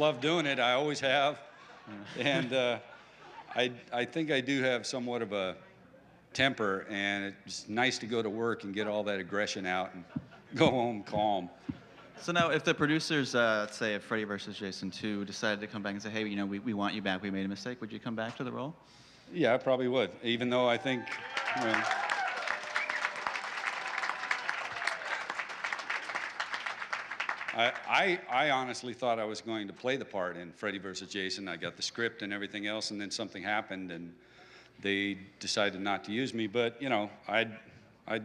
Love doing it. I always have. And I think I do have somewhat of a temper, and it's nice to go to work and get all that aggression out and go home calm. So now, if the producers, let's say of Freddy vs. Jason 2, decided to come back and say, hey, you know, we want you back, we made a mistake, would you come back to the role? Yeah, I probably would, even though I think, you know, I honestly thought I was going to play the part in Freddy vs. Jason. I got the script and everything else, and then something happened, and they decided not to use me. But, you know, I'd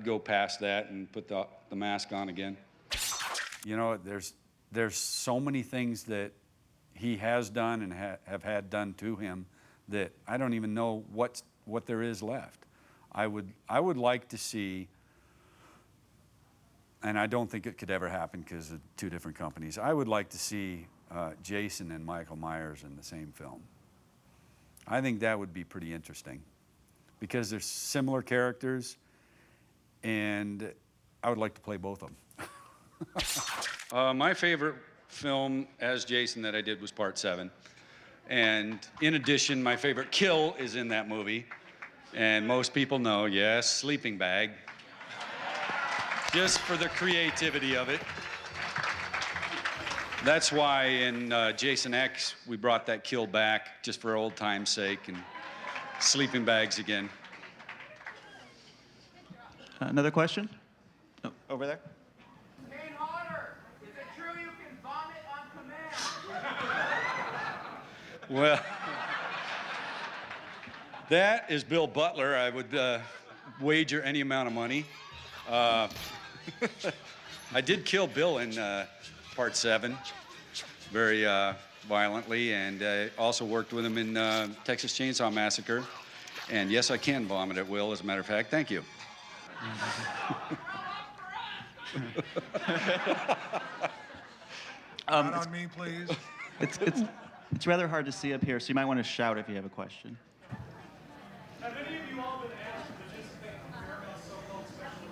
go past that and put the mask on again. You know, there's so many things that he has done and have had done to him that I don't even know what there is left. I would like to see, and I don't think it could ever happen because of two different companies. I would like to see Jason and Michael Myers in the same film. I think that would be pretty interesting because they're similar characters, and I would like to play both of them. My favorite film as Jason that I did was Part 7. And in addition, my favorite kill is in that movie. And most people know, yes, sleeping bag. Just for the creativity of it. That's why in Jason X, we brought that kill back just for old time's sake, and sleeping bags again. Another question? Oh, over there. Kane Hodder, is it true you can vomit on command? Well, that is Bill Butler. I would wager any amount of money. I did kill Bill in Part 7 very violently, and I also worked with him in Texas Chainsaw Massacre. And yes, I can vomit at will, as a matter of fact. Thank you. Not on me, please. It's rather hard to see up here, so you might want to shout if you have a question. Have any of you all been asked to participate in Paramount's so-called special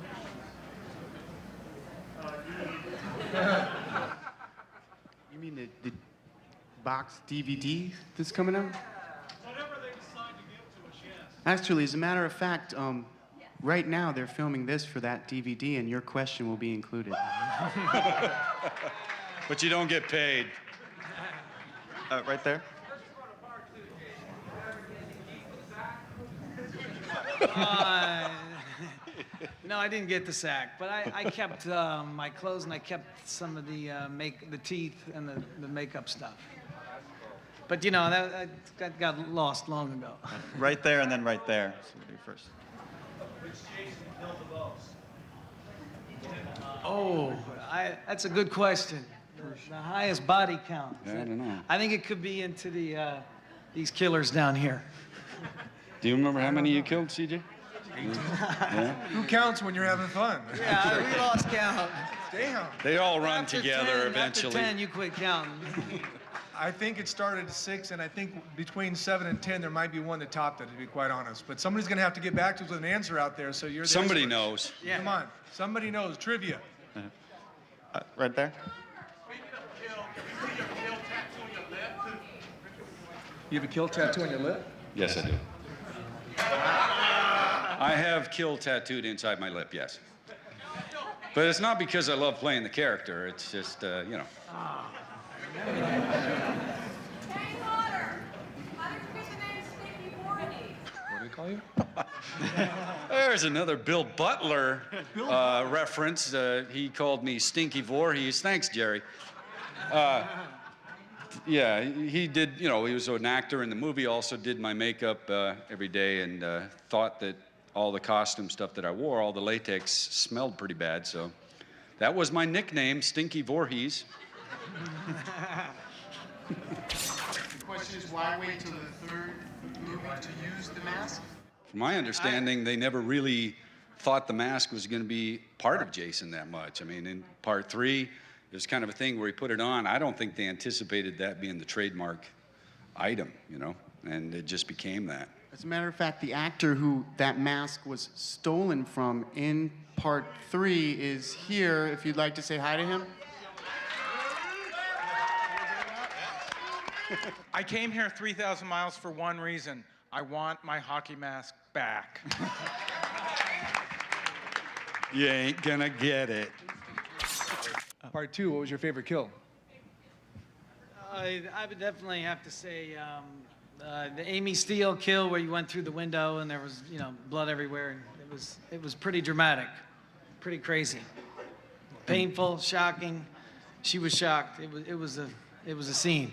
editions? You mean the box DVD that's coming out? Whatever they decide to give to us, yes. Actually, as a matter of fact, right now they're filming this for that DVD, and your question will be included. But you don't get paid. Right there. No, I didn't get the sack, but I kept my clothes, and I kept some of the the teeth and the makeup stuff. But you know, that got lost long ago. Right there and then right there. So we'll do first. Which Jason killed the most? Oh, that's a good question. The highest body count. Yeah, I don't know. I think it could be into these killers down here. Do you remember how many you killed, CJ? Yeah. Who counts when you're having fun? Yeah, we lost count. Damn. They all run After together 10, eventually. After 10, you quit counting. I think it started at 6, and I think between 7 and 10, there might be one that topped it, to be quite honest. But somebody's going to have to get back to us with an answer out there, so you're the Somebody expert. knows. Yeah. Come on. Somebody knows. Trivia. Right there. You have a kill tattoo on your lip? Yes, I do. I have kill tattooed inside my lip, yes. But it's not because I love playing the character. It's just, you know. Kane Hodder, how did you get the name Stinky Voorhees? What do we call you? There's another Bill Butler reference. He called me Stinky Voorhees. Thanks, Jerry. Yeah, he did, you know, he was an actor in the movie, also did my makeup every day, and thought that all the costume stuff that I wore, all the latex, smelled pretty bad, so that was my nickname, Stinky Voorhees. The question is, why wait till the third movie to use the mask? From my understanding, they never really thought the mask was going to be part of Jason that much. I mean, in Part 3, it was kind of a thing where he put it on. I don't think they anticipated that being the trademark item, you know, and it just became that. As a matter of fact, the actor who that mask was stolen from in Part 3 is here, if you'd like to say hi to him. I came here 3,000 miles for one reason. I want my hockey mask back. You ain't gonna get it. Part 2, what was your favorite kill? I would definitely have to say the Amy Steele kill where you went through the window and there was, blood everywhere. And it was pretty dramatic, pretty crazy, painful, shocking. She was shocked. It was a scene.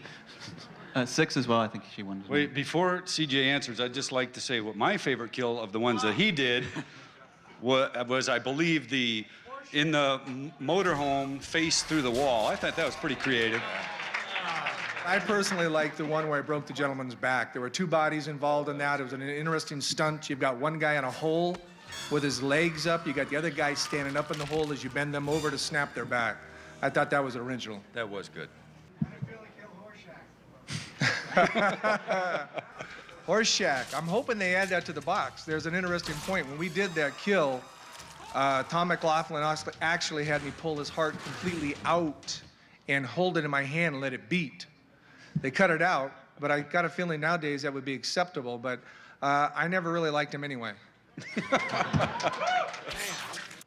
6 as well, I think she wanted to know. Wait, before CJ answers, I'd just like to say what my favorite kill of the ones that he did was I believe, in the motorhome face through the wall. I thought that was pretty creative. I personally like the one where I broke the gentleman's back. There were 2 bodies involved in that. It was an interesting stunt. You've got one guy in a hole with his legs up. You got the other guy standing up in the hole as you bend them over to snap their back. I thought that was original. That was good. Horse Shack. I'm hoping they add that to the box. There's an interesting point. When we did that kill, Tom McLaughlin actually had me pull his heart completely out and hold it in my hand and let it beat. They cut it out, but I got a feeling nowadays that would be acceptable, but I never really liked him anyway.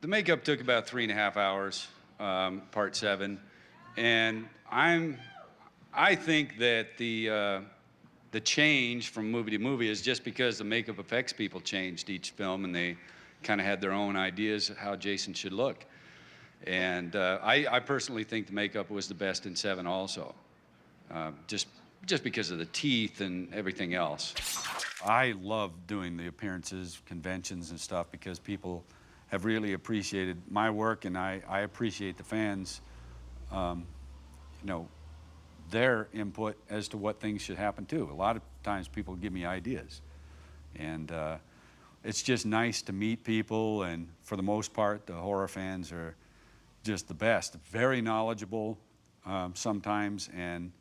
The makeup took about 3.5 hours, part 7, and I think that the change from movie to movie is just because the makeup effects people changed each film, and they kind of had their own ideas of how Jason should look. And I personally think the makeup was the best in 7 also, just because of the teeth and everything else. I love doing the appearances, conventions and stuff, because people have really appreciated my work, and I appreciate the fans, their input as to what things should happen too. A lot of times people give me ideas, and it's just nice to meet people, and for the most part, the horror fans are just the best. Very knowledgeable sometimes, and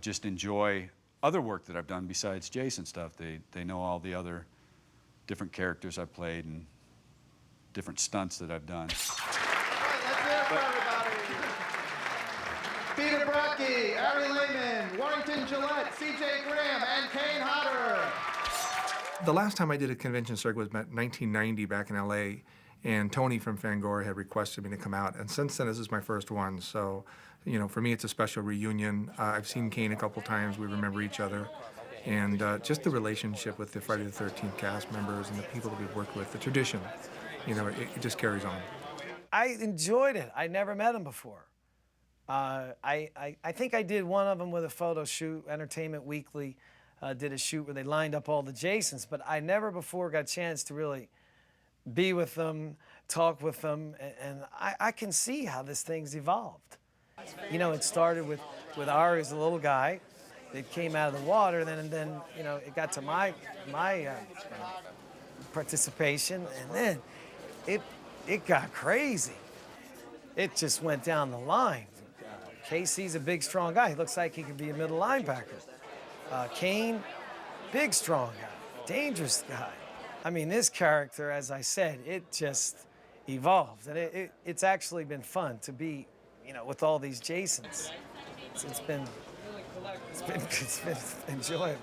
just enjoy other work that I've done besides Jason stuff. They know all the other different characters I've played and different stunts that I've done. Peter Brocky, Ari Lehman, Warrington Gillette, C.J.Graham, and Kane Hodder. The last time I did a convention circuit was 1990 back in LA, and Tony from Fangoria had requested me to come out, and since then this is my first one, so for me it's a special reunion. I've seen Kane a couple times, we remember each other, and just the relationship with the Friday the 13th cast members and the people that we've worked with, the tradition, it just carries on. I enjoyed it. I never met him before. I think I did one of them with a photo shoot. Entertainment Weekly did a shoot where they lined up all the Jasons, but I never before got a chance to really be with them, talk with them, and I can see how this thing's evolved. It started with Ari as a little guy that came out of the water, and then it got to my participation, and then it got crazy. It just went down the line. Casey's a big, strong guy. He looks like he could be a middle linebacker. Kane, big, strong guy, dangerous guy. I mean, this character, as I said, it just evolved, and it's actually been fun to be, with all these Jasons. It's been enjoyable.